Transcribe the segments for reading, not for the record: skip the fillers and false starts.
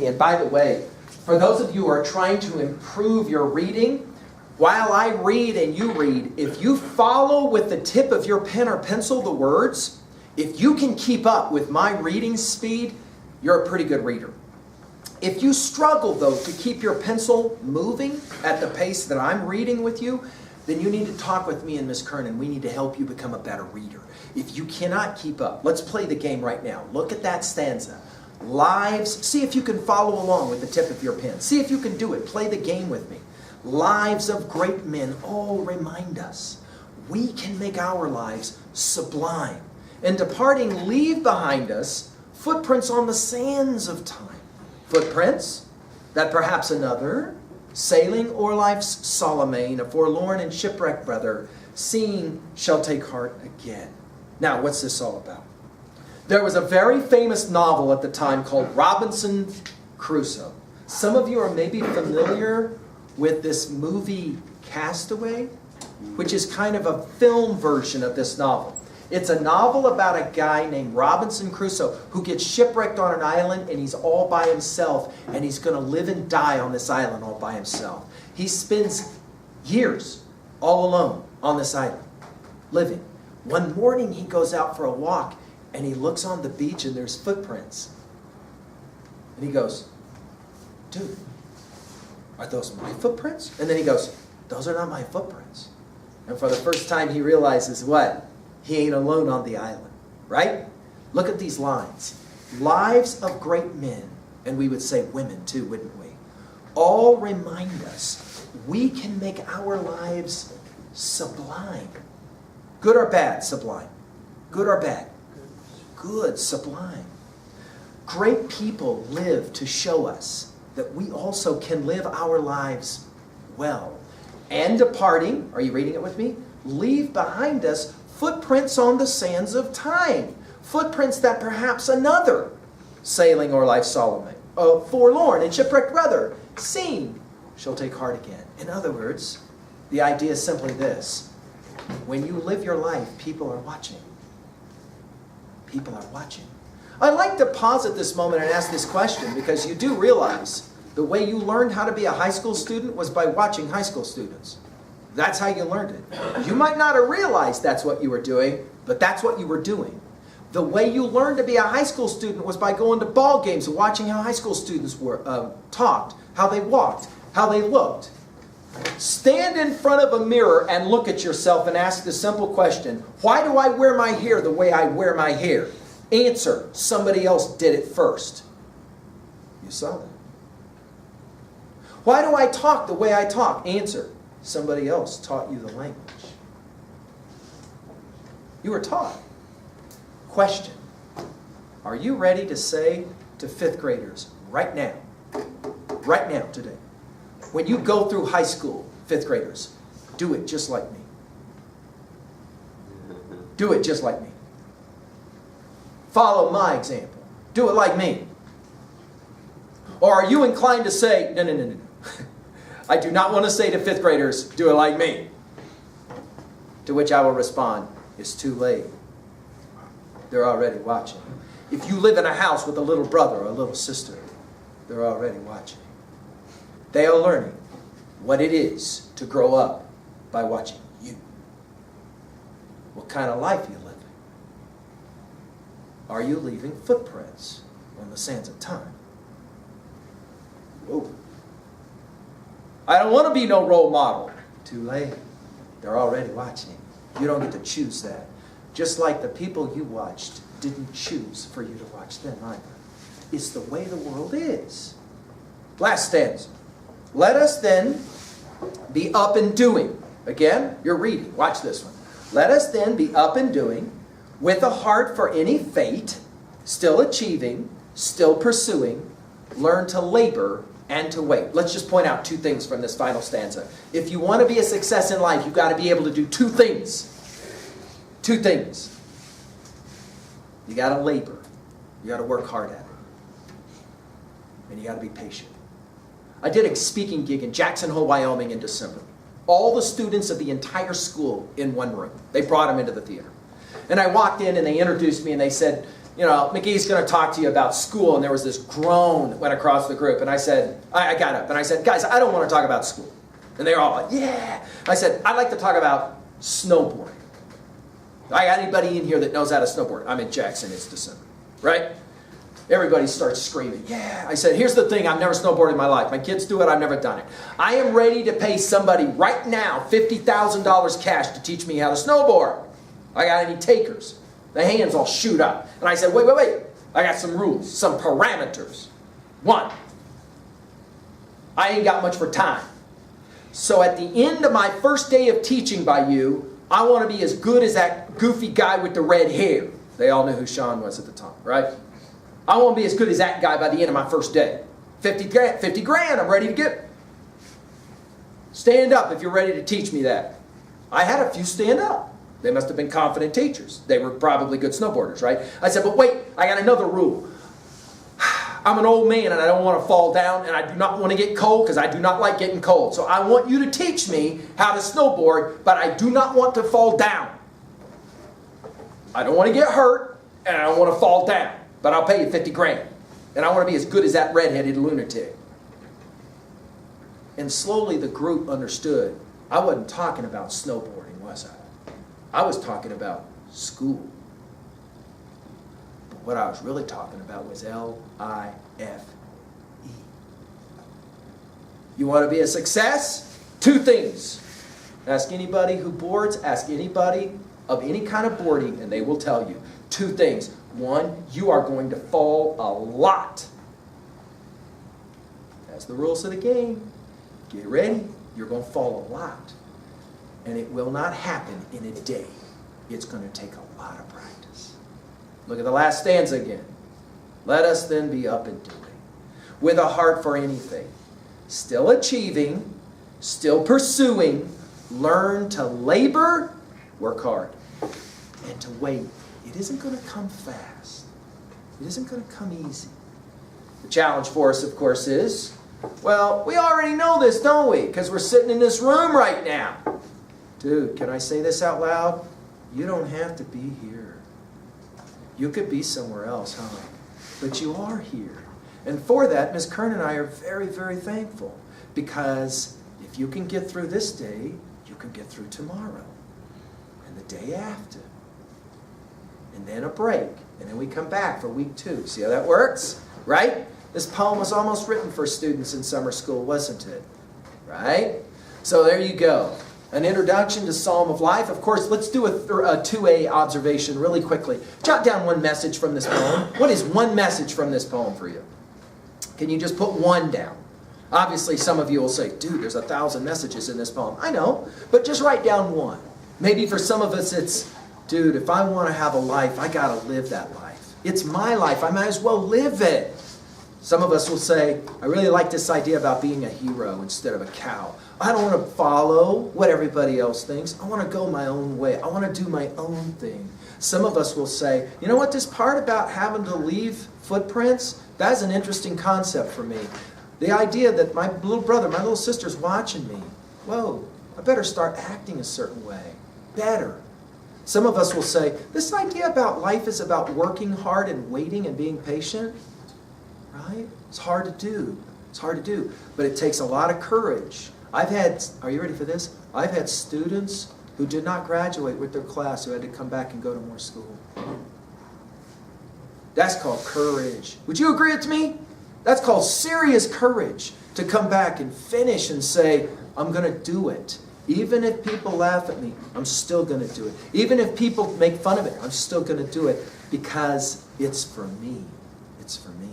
me. And by the way, for those of you who are trying to improve your reading, while I read and you read, if you follow with the tip of your pen or pencil the words, if you can keep up with my reading speed, you're a pretty good reader. If you struggle, though, to keep your pencil moving at the pace that I'm reading with you, then you need to talk with me and Miss Kernan. We need to help you become a better reader. If you cannot keep up, let's play the game right now. Look at that stanza. Lives, see if you can follow along with the tip of your pen. See if you can do it. Play the game with me. Lives of great men all remind us we can make our lives sublime. And departing, leave behind us footprints on the sands of time. Footprints that perhaps another, sailing o'er life's solemn main, a forlorn and shipwrecked brother, seeing shall take heart again. Now, what's this all about? There was a very famous novel at the time called Robinson Crusoe. Some of you are maybe familiar with this movie Castaway, which is kind of a film version of this novel. It's a novel about a guy named Robinson Crusoe who gets shipwrecked on an island, and he's all by himself, and he's going to live and die on this island all by himself. He spends years all alone on this island, living. One morning he goes out for a walk, and he looks on the beach, and there's footprints. And he goes, dude, are those my footprints? And then he goes, those are not my footprints. And for the first time he realizes what? He ain't alone on the island, right? Look at these lines. Lives of great men, and we would say women too, wouldn't we? All remind us we can make our lives sublime. Good or bad, sublime? Good or bad? Good, sublime. Great people live to show us that we also can live our lives well. And departing, are you reading it with me? Leave behind us footprints on the sands of time. Footprints that perhaps another, sailing o'er life's solemn, forlorn and shipwrecked brother, seeing shall take heart again. In other words, the idea is simply this. When you live your life, people are watching. People are watching. I'd like to pause at this moment and ask this question, because you do realize the way you learned how to be a high school student was by watching high school students. That's how you learned it. You might not have realized that's what you were doing, but that's what you were doing. The way you learned to be a high school student was by going to ball games and watching how high school students talked, how they walked, how they looked. Stand in front of a mirror and look at yourself and ask the simple question, why do I wear my hair the way I wear my hair? Answer, somebody else did it first. You saw that. Why do I talk the way I talk? Answer, somebody else taught you the language. You were taught. Question, are you ready to say to fifth graders right now, today, when you go through high school, fifth graders, do it just like me. Do it just like me. Follow my example. Do it like me. Or are you inclined to say, no. I do not want to say to fifth graders, do it like me. To which I will respond, it's too late. They're already watching. If you live in a house with a little brother or a little sister, they're already watching. They are learning what it is to grow up by watching you. What kind of life are you living? Are you leaving footprints on the sands of time? Whoa. I don't want to be no role model. Too late. They're already watching. You don't get to choose that. Just like the people you watched didn't choose for you to watch them either. It's the way the world is. Last stanza. Let us then be up and doing. Again, you're reading. Watch this one. Let us then be up and doing, with a heart for any fate, still achieving, still pursuing, learn to labor and to wait. Let's just point out two things from this final stanza. If you want to be a success in life, you've got to be able to do two things. Two things. You got to labor. You got to work hard at it. And you got to be patient. I did a speaking gig in Jackson Hole, Wyoming in December. All the students of the entire school in one room. They brought them into the theater. And I walked in and they introduced me and they said, McGee's going to talk to you about school, and there was this groan that went across the group, and I said, I got up, and I said, guys, I don't want to talk about school. And they were all like, yeah. I said, I'd like to talk about snowboarding. I got anybody in here that knows how to snowboard? I'm in Jackson, it's December, right? Everybody starts screaming, yeah. I said, here's the thing, I've never snowboarded in my life. My kids do it, I've never done it. I am ready to pay somebody right now $50,000 cash to teach me how to snowboard. I got any takers? The hands all shoot up. And I said, wait. I got some rules, some parameters. 1, I ain't got much for time. So at the end of my first day of teaching by you, I want to be as good as that goofy guy with the red hair. They all knew who Sean was at the time, right? I want to be as good as that guy by the end of my first day. 50 grand, I'm ready to get. Stand up if you're ready to teach me that. I had a few stand up. They must have been confident teachers. They were probably good snowboarders, right? I said, but wait, I got another rule. I'm an old man and I don't want to fall down, and I do not want to get cold because I do not like getting cold. So I want you to teach me how to snowboard, but I do not want to fall down. I don't want to get hurt and I don't want to fall down, but I'll pay you 50 grand. And I want to be as good as that redheaded lunatic. And slowly the group understood I wasn't talking about snowboarding, was I? I was talking about school. What I was really talking about was L-I-F-E. You want to be a success? 2 things. Ask anybody who boards, ask anybody of any kind of boarding, and they will tell you. 2 things. 1, you are going to fall a lot. That's the rules of the game. Get ready. You're going to fall a lot. And it will not happen in a day. It's going to take a lot of practice. Look at the last stanza again. Let us then be up and doing, with a heart for anything, still achieving, still pursuing, learn to labor, work hard, and to wait. It isn't going to come fast. It isn't going to come easy. The challenge for us, of course, is, well, we already know this, don't we? Because we're sitting in this room right now. Dude, can I say this out loud? You don't have to be here. You could be somewhere else, huh? But you are here. And for that, Ms. Kern and I are very, very thankful. Because if you can get through this day, you can get through tomorrow. And the day after. And then a break. And then we come back for week 2. See how that works? Right? This poem was almost written for students in summer school, wasn't it? Right? So there you go. An introduction to Psalm of Life. Of course, let's do a 2A observation really quickly. Jot down one message from this poem. What is one message from this poem for you? Can you just put one down? Obviously, some of you will say, dude, there's 1,000 messages in this poem. I know, but just write down one. Maybe for some of us it's, dude, if I want to have a life, I got to live that life. It's my life. I might as well live it. Some of us will say, I really like this idea about being a hero instead of a cow. I don't want to follow what everybody else thinks. I want to go my own way. I want to do my own thing. Some of us will say, you know what, this part about having to leave footprints, that's an interesting concept for me. The idea that my little brother, my little sister's watching me. Whoa, I better start acting a certain way. Better. Some of us will say, this idea about life is about working hard and waiting and being patient. Right? It's hard to do. It's hard to do. But it takes a lot of courage. Are you ready for this? I've had students who did not graduate with their class who had to come back and go to more school. That's called courage. Would you agree with me? That's called serious courage to come back and finish and say, I'm going to do it. Even if people laugh at me, I'm still going to do it. Even if people make fun of it, I'm still going to do it because it's for me. It's for me.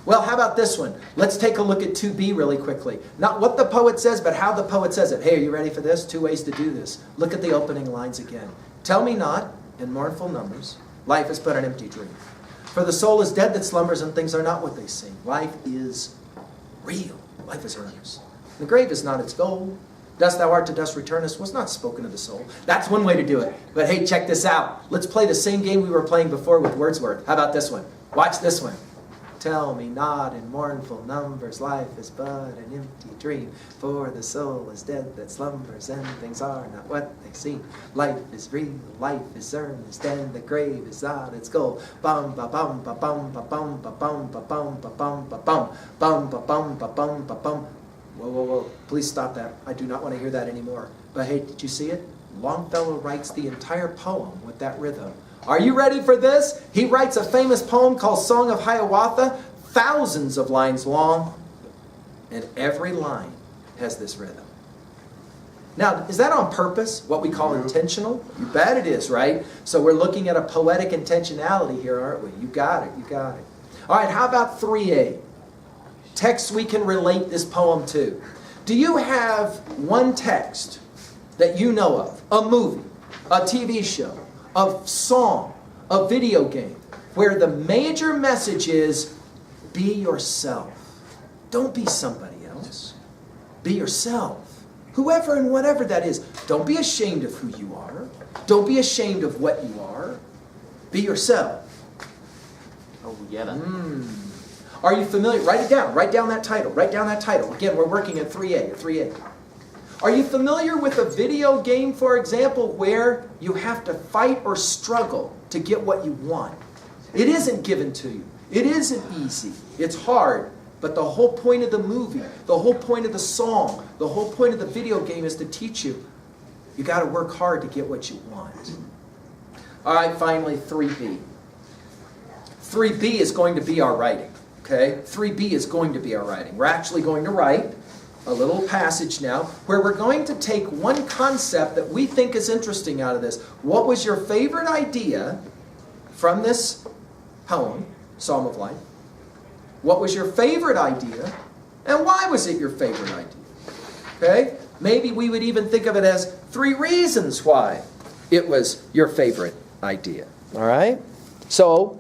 Well, how about this one? Let's take a look at 2B really quickly. Not what the poet says, but how the poet says it. Hey, are you ready for this? 2 ways to do this. Look at the opening lines again. Tell me not, in mournful numbers, life is but an empty dream. For the soul is dead that slumbers, and things are not what they seem. Life is real. Life is earnest. The grave is not its goal. Dust thou art, to dust returnest was not spoken of the soul. That's one way to do it. But hey, check this out. Let's play the same game we were playing before with Wordsworth. How about this one? Watch this one. Tell me not in mournful numbers, life is but an empty dream. For the soul is dead that slumbers, and things are not what they seem. Life is real, life is earnest, and the grave is not its goal. Bum ba bum ba bum ba bum ba bum ba bum ba bum ba bum bum ba bum ba bum ba bum. Whoa, whoa, whoa! Please stop that. I do not want to hear that anymore. But hey, did you see it? Longfellow writes the entire poem with that rhythm. Are you ready for this? He writes a famous poem called Song of Hiawatha, thousands of lines long, and every line has this rhythm. Now, is that on purpose, what we call intentional? You bet it is, right? So we're looking at a poetic intentionality here, aren't we? You got it, you got it. All right, how about 3A? Texts we can relate this poem to. Do you have one text that you know of? A movie, a TV show, a song, a video game, where the major message is, be yourself. Don't be somebody else. Be yourself. Whoever and whatever that is. Don't be ashamed of who you are. Don't be ashamed of what you are. Be yourself. Oh, yeah. Are you familiar? Write it down. Write down that title. Write down that title. Again, we're working at 3A. 3A. Are you familiar with a video game, for example, where you have to fight or struggle to get what you want? It isn't given to you. It isn't easy. It's hard. But the whole point of the movie, the whole point of the song, the whole point of the video game is to teach you, you got to work hard to get what you want. All right, finally, 3B. 3B is going to be our writing. Okay? 3B is going to be our writing. We're actually going to write a little passage now where we're going to take one concept that we think is interesting out of this. What was your favorite idea from this poem, Psalm of Life? What was your favorite idea, and why was it your favorite idea? Okay? Maybe we would even think of it as 3 reasons why it was your favorite idea. All right? So,